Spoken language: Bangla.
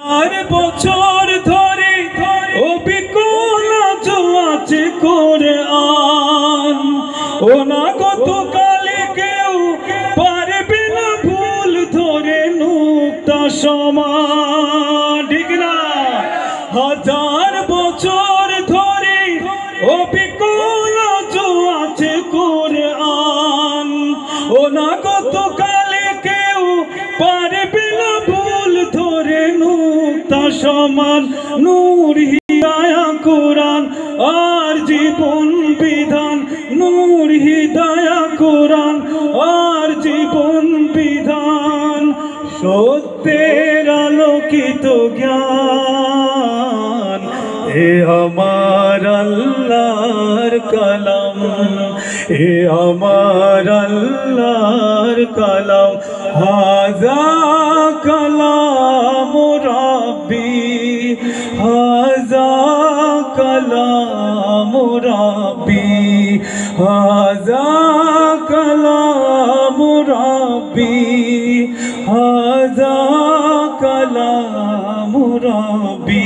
আর বছর ধরে অবিকল আছে কোরআন ও না গতকালে কেউ পারবে না ভুল ধরে নুক্তা সমান ঠিক না হাজার বছর ধরে অবিকল আছে কোরআন ও না গতকালে কেউ পারবে না ভুল ধরে নুক্তা সমান নূর হিদায়া কোরআন আর জীবন বিধান নূর হিদায়া কোরআন আর জীবন বিধান সত্যের আলোকিত জ্ঞান এ আমার আল্লাহর কালাম এ আমার আল্লাহর কালাম হাযা কালাম রাব্বি হাযা কালাম রাব্বি হাযা কালাম রাব্বি হাযা কালাম রাব্বি